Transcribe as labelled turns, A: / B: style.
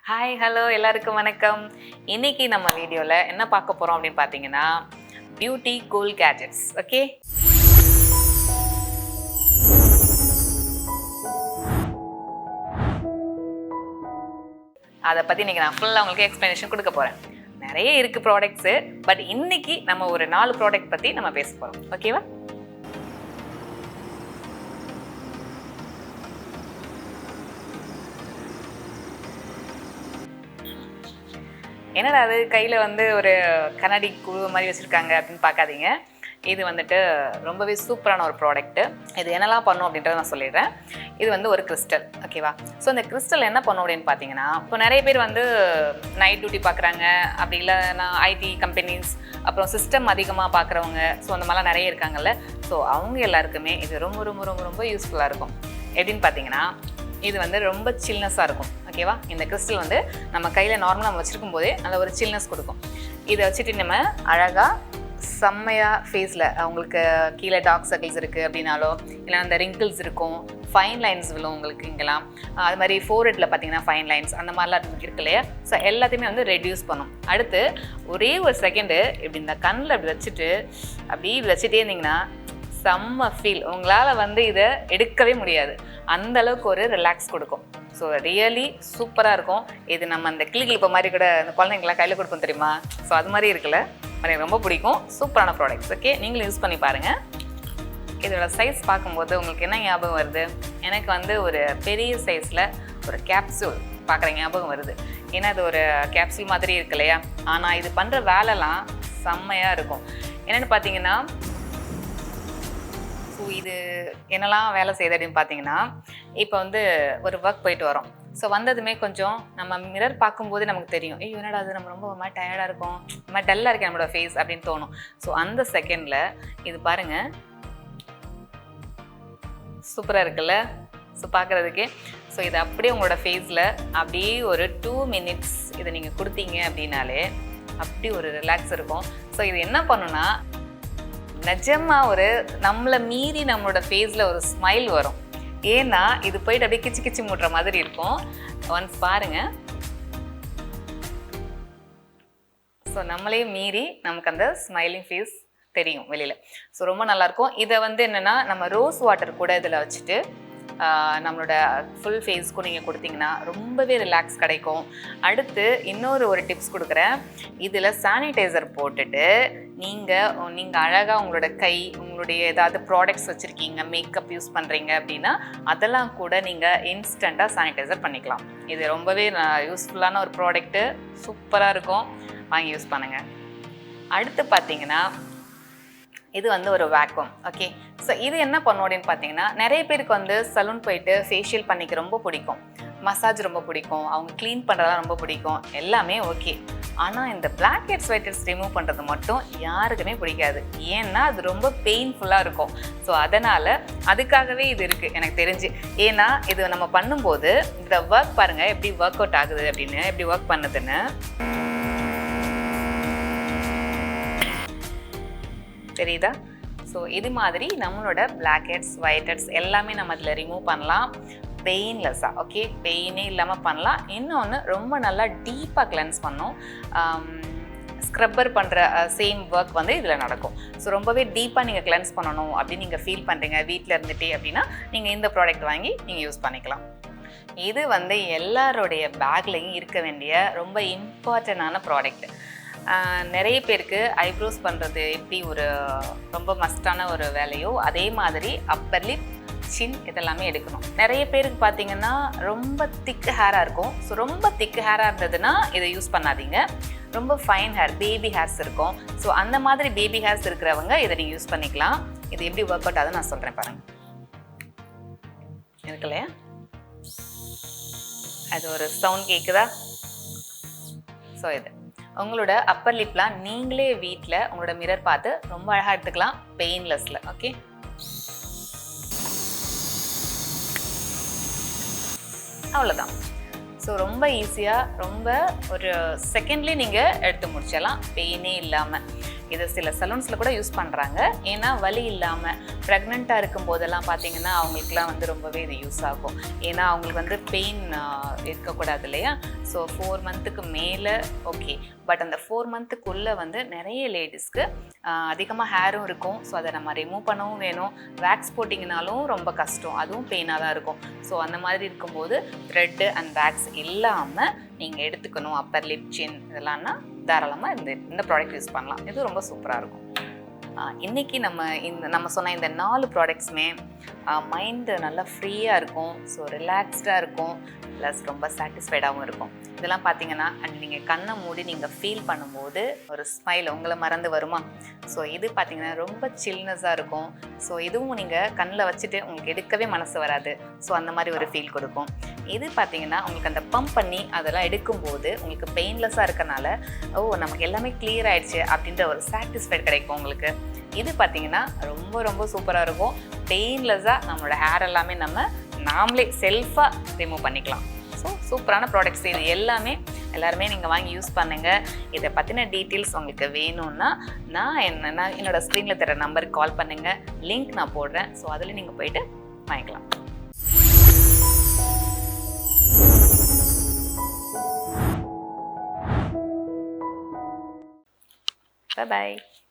A: Hi hello எல்லாருக்கும் வணக்கம். இன்னைக்கு நம்ம வீடியோவில் என்ன பார்க்க போகிறோம் அப்படின்னு பார்த்தீங்கன்னா பியூட்டி கூல் கேஜெட்ஸ். ஓகே, அதை பற்றி இன்றைக்கி நான் ஃபுல்லாக உங்களுக்கு எக்ஸ்ப்ளனேஷன் கொடுக்க போகிறேன். நிறைய இருக்குது ப்ராடக்ட்ஸு, பட் இன்னைக்கு நம்ம ஒரு 4 ப்ராடக்ட் பற்றி நம்ம பேச போகிறோம். ஓகேவா? என்னடா அது கையில் வந்து ஒரு கண்ணாடி குழு மாதிரி வச்சுருக்காங்க அப்படின்னு பார்க்காதீங்க. இது வந்துட்டு ரொம்பவே சூப்பரான ஒரு ப்ராடக்ட்டு. இது என்னெல்லாம் பண்ணும் அப்படின்றத நான் சொல்லிடுறேன். இது வந்து ஒரு கிறிஸ்டல். ஓகேவா? ஸோ இந்த கிறிஸ்டல் என்ன பண்ணும் அப்படின்னு பார்த்தீங்கன்னா, இப்போ நிறைய பேர் வந்து நைட் டியூட்டி பார்க்குறாங்க, அப்படி இல்லைன்னா ஐடி கம்பெனிஸ், அப்புறம் சிஸ்டம் அதிகமாக பார்க்குறவங்க, ஸோ அந்த மாதிரிலாம் நிறைய இருக்காங்கல்ல. ஸோ அவங்க எல்லாருக்குமே இது ரொம்ப ரொம்ப ரொம்ப ரொம்ப யூஸ்ஃபுல்லாக இருக்கும். எப்படின்னு பார்த்தீங்கன்னா, இது வந்து ரொம்ப சில்னஸாக இருக்கும். ஓகேவா? இந்த கிறிஸ்டல் வந்து நம்ம கையில் நார்மலாக நம்ம வச்சுருக்கும் போதே நல்ல ஒரு சில்னஸ் கொடுக்கும். இதை வச்சுட்டு நம்ம அழகாக செம்மையாக ஃபேஸில் அவங்களுக்கு கீழே டார்க் சர்க்கிள்ஸ் இருக்குது அப்படின்னாலோ, இல்லை அந்த ரிங்கிள்ஸ் இருக்கும், ஃபைன் லைன்ஸ் விழும் உங்களுக்கு இங்கெல்லாம், அது மாதிரி ஃபோர்ஹெட்டில் பார்த்தீங்கன்னா ஃபைன் லைன்ஸ் அந்த மாதிரிலாம் இருக்கு இல்லையா? ஸோ எல்லாத்தையுமே வந்து ரெடியூஸ் பண்ணும். அடுத்து ஒரே ஒரு செகண்டு இப்படி இந்த கண்ணில் அப்படி வச்சுட்டு அப்படியே இப்படி வச்சுட்டே இருந்தீங்கன்னா செம்ம ஃபீல். உங்களால் வந்து இதை எடுக்கவே முடியாது, அந்த அளவுக்கு ஒரு ரிலாக்ஸ் கொடுக்கும். ஸோ ரியலி சூப்பராக இருக்கும். இது நம்ம அந்த கிளிகிளிப்ப மாதிரி கூட அந்த குழந்தைங்களாம் கையில் கொடுப்போம் தெரியுமா? ஸோ அது மாதிரி இருக்குல்ல, எனக்கு ரொம்ப பிடிக்கும். சூப்பரான ப்ராடக்ட்ஸ். ஓகே, நீங்களும் யூஸ் பண்ணி பாருங்கள். இதோட சைஸ் பார்க்கும்போது உங்களுக்கு என்ன ஞாபகம் வருது? எனக்கு வந்து ஒரு பெரிய சைஸில் ஒரு கேப்சூல் பார்க்குற ஞாபகம் வருது. ஏன்னா இது ஒரு கேப்சூல் மாதிரி இருக்கு இல்லையா? ஆனால் இது பண்ணுற வேலைலாம் செம்மையாக இருக்கும். என்னென்னு பார்த்தீங்கன்னா, ஸோ இது என்னெல்லாம் வேலை செய்யுது அப்படின்னு பார்த்தீங்கன்னா, இப்போ வந்து ஒரு ஒர்க் போயிட்டு வரோம். ஸோ வந்ததுமே கொஞ்சம் நம்ம மிரர் பார்க்கும்போது நமக்கு தெரியும், ஐயோ என்னடா அது நம்ம ரொம்ப ஒரு மாதிரி டயர்டாக இருக்கும், ஒரு மாதிரி டல்லாக இருக்கு நம்மளோட ஃபேஸ் அப்படின்னு தோணும். ஸோ அந்த செகண்டில் இது பாருங்கள், சூப்பராக இருக்குல்ல? ஸோ பார்க்குறதுக்கே. ஸோ இது அப்படியே உங்களோட ஃபேஸில் அப்படியே ஒரு 2 மினிட்ஸ் இதை நீங்கள் கொடுத்தீங்க அப்படின்னாலே அப்படி ஒரு ரிலாக்ஸ் இருக்கும். ஸோ இது என்ன பண்ணுன்னா, நிஜமாக ஒரு நம்மளை மீறி நம்மளோட ஃபேஸில் ஒரு ஸ்மைல் வரும். ஏன்னா இது போயிட்டு அப்படியே கிச்சு கிச்சு மூட்டுற மாதிரி இருக்கும். ஒன்ஸ் பாருங்கள். ஸோ நம்மளே மீறி நமக்கு அந்த ஸ்மைலிங் ஃபேஸ் தெரியும் வெளியில். ஸோ ரொம்ப நல்லாயிருக்கும். இதை வந்து என்னென்னா, நம்ம ரோஸ் வாட்டர் கூட இதில் வச்சுட்டு நம்மளோட ஃபுல் ஃபேஸ்க்கும் நீங்கள் கொடுத்தீங்கன்னா ரொம்பவே ரிலாக்ஸ் கிடைக்கும். அடுத்து இன்னொரு ஒரு டிப்ஸ் கொடுக்குறேன். இதில் சானிடைசர் போட்டுட்டு நீங்கள் அழகாக உங்களோட கை, உங்களுடைய ஏதாவது ப்ராடக்ட்ஸ் வச்சுருக்கீங்க, மேக்கப் யூஸ் பண்ணுறீங்க அப்படின்னா அதெல்லாம் கூட நீங்கள் இன்ஸ்டண்ட்டாக சானிடைசர் பண்ணிக்கலாம். இது ரொம்பவே யூஸ்ஃபுல்லான ஒரு ப்ராடக்ட்டு. சூப்பராக இருக்கும், வாங்கி யூஸ் பண்ணுங்கள். அடுத்து பார்த்தீங்கன்னா, இது வந்து ஒரு வேக்யூம். ஓகே, ஸோ இது என்ன பண்ணும் அப்படின்னு பார்த்தீங்கன்னா, நிறைய பேருக்கு வந்து சலூன் போயிட்டு ஃபேஷியல் பண்ணிக்க ரொம்ப பிடிக்கும், மசாஜ் ரொம்ப பிடிக்கும், அவங்க க்ளீன் பண்ணுறதெல்லாம் ரொம்ப பிடிக்கும், எல்லாமே ஓகே. ஆனால் இந்த black heads white heads remove பண்ணுறது மட்டும் யாருக்குமே பிடிக்காது. ஏன்னா அது ரொம்ப பெயின்ஃபுல்லாக இருக்கும். ஸோ அதனால் அதுக்காகவே இது இருக்குது எனக்கு தெரிஞ்சு. ஏன்னா இது நம்ம பண்ணும்போது இந்த ஒர்க் பாருங்கள் எப்படி ஒர்க் அவுட் ஆகுது அப்படின்னு, எப்படி ஒர்க் பண்ணுதுன்னு தெரியுதா? ஸோ இது மாதிரி நம்மளோட பிளாக் ஹெட்ஸ் ஒயிட் ஹெட்ஸ் எல்லாமே நம்ம அதில் ரிமூவ் பண்ணலாம் பெயின்லெஸ்ஸாக. ஓகே, பெயினே இல்லாமல் பண்ணலாம். இன்னொன்று ரொம்ப நல்லா டீப்பாக கிளென்ஸ் பண்ணும். ஸ்க்ரப்பர் பண்ணுற சேம் ஒர்க் வந்து இதில் நடக்கும். ஸோ ரொம்பவே டீப்பாக நீங்கள் கிளென்ஸ் பண்ணணும் அப்படின்னு நீங்கள் ஃபீல் பண்ணுறீங்க வீட்டில் இருந்துகிட்டே அப்படின்னா நீங்கள் இந்த ப்ராடக்ட் வாங்கி நீங்கள் யூஸ் பண்ணிக்கலாம். இது வந்து எல்லாருடைய பேக்லேயும் இருக்க வேண்டிய ரொம்ப இம்பார்ட்டண்டான ப்ராடக்ட். நிறைய பேருக்கு ஐப்ரோஸ் பண்ணுறது எப்படி ஒரு ரொம்ப மஸ்டான ஒரு வேலையோ, அதே மாதிரி அப்பர் லிப், சின் இதெல்லாமே எடுக்கணும். நிறைய பேருக்கு பார்த்தீங்கன்னா ரொம்ப திக் ஹேராக இருக்கும். ஸோ ரொம்ப திக் ஹேராக இருந்ததுன்னா இதை யூஸ் பண்ணாதீங்க. ரொம்ப ஃபைன் ஹேர், பேபி ஹேர்ஸ் இருக்கும். ஸோ அந்த மாதிரி பேபி ஹேர்ஸ் இருக்கிறவங்க இதை நீங்கள் யூஸ் பண்ணிக்கலாம். இது எப்படி ஒர்க் அவுட் ஆகுதுன்னு நான் சொல்கிறேன் பாருங்கள். இருக்கு இல்லையா? அது ஒரு சவுண்ட் கேட்குதா? ஸோ இது உங்களோட அப்பர் லிப்லாம் நீங்களே வீட்டில் உங்களோட மிரர் பார்த்து ரொம்ப அழகாக எடுத்துக்கலாம், பெயின்லெஸ்ஸில். ஓகே, அவ்வளோதான். ஸோ ரொம்ப ஈஸியாக, ரொம்ப ஒரு செகண்ட்லேயே நீங்கள் எடுத்து முடிச்சிடலாம், பெயினே இல்லாமல். இது சில சலூன்ஸில் கூட யூஸ் பண்ணுறாங்க. ஏன்னா வலி இல்லாமல் ப்ரெக்னெண்ட்டாக இருக்கும் போதெல்லாம் பார்த்தீங்கன்னா அவங்களுக்குலாம் வந்து ரொம்பவே இது யூஸ் ஆகும். ஏன்னா அவங்களுக்கு வந்து பெயின் இருக்கக்கூடாது இல்லையா? ஸோ 4 மந்த்துக்கு மேலே ஓகே. பட் அந்த 4 மந்த்துக்குள்ளே வந்து நிறைய லேடிஸ்க்கு அதிகமாக ஹேரும் இருக்கும். ஸோ அதை நம்ம ரிமூவ் பண்ணவும் வேணும். வேக்ஸ் போட்டிங்கனாலும் ரொம்ப கஷ்டம், அதுவும் பெயினாக தான் இருக்கும். ஸோ அந்த மாதிரி இருக்கும்போது த்ரெட்டு அண்ட் வேக்ஸ் இல்லாமல் நீங்கள் எடுத்துக்கணும். அப்பர் லிப், சின் இதெல்லாம்னா தாராளமாக இந்த ப்ராடக்ட் யூஸ் பண்ணலாம். இது ரொம்ப சூப்பராக இருக்கும். இன்றைக்கி நம்ம சொன்ன இந்த 4 ப்ராடக்ட்ஸுமே மைண்டு நல்லா ஃப்ரீயாக இருக்கும். ஸோ ரிலாக்ஸ்டாக இருக்கும், ப்ளஸ் ரொம்ப சாட்டிஸ்ஃபைடாகவும் இருக்கும். இதெல்லாம் பார்த்தீங்கன்னா நீங்கள் கண்ணை மூடி நீங்கள் ஃபீல் பண்ணும்போது ஒரு ஸ்மைல் உங்களை மறந்து வருமா? ஸோ இது பார்த்தீங்கன்னா ரொம்ப சில்னஸாக இருக்கும். ஸோ இதுவும் நீங்கள் கண்ணில் வச்சுட்டு உங்களுக்கு எடுக்கவே மனசு வராது. ஸோ அந்த மாதிரி ஒரு ஃபீல் கொடுக்கும். இது பார்த்தீங்கன்னா உங்களுக்கு அந்த பம்ப் பண்ணி அதெல்லாம் எடுக்கும்போது உங்களுக்கு பெயின்லெஸ்ஸாக இருக்கனால நமக்கு எல்லாமே கிளியர் ஆகிடுச்சு அப்படின்ற ஒரு சாட்டிஸ்ஃபைட் கிடைக்கும் உங்களுக்கு. இது பார்த்தீங்கன்னா ரொம்ப ரொம்ப சூப்பராக இருக்கும். பெயின்லெஸ்ஸாக நம்மளோட ஹேர் எல்லாமே நாமளே செல்ஃபாக ரிமூவ் பண்ணிக்கலாம். ஸோ சூப்பரான ப்ராடக்ட்ஸ் இது எல்லாருமே நீங்கள் வாங்கி யூஸ் பண்ணுங்கள். இதை பற்றின டீட்டெயில்ஸ் உங்களுக்கு வேணும்னா நான் என்னோடய ஸ்க்ரீனில் தர நம்பருக்கு கால் பண்ணுங்கள். லிங்க் நான் போடுறேன். ஸோ அதில் நீங்கள் போயிட்டு வாங்கிக்கலாம். Bye-bye.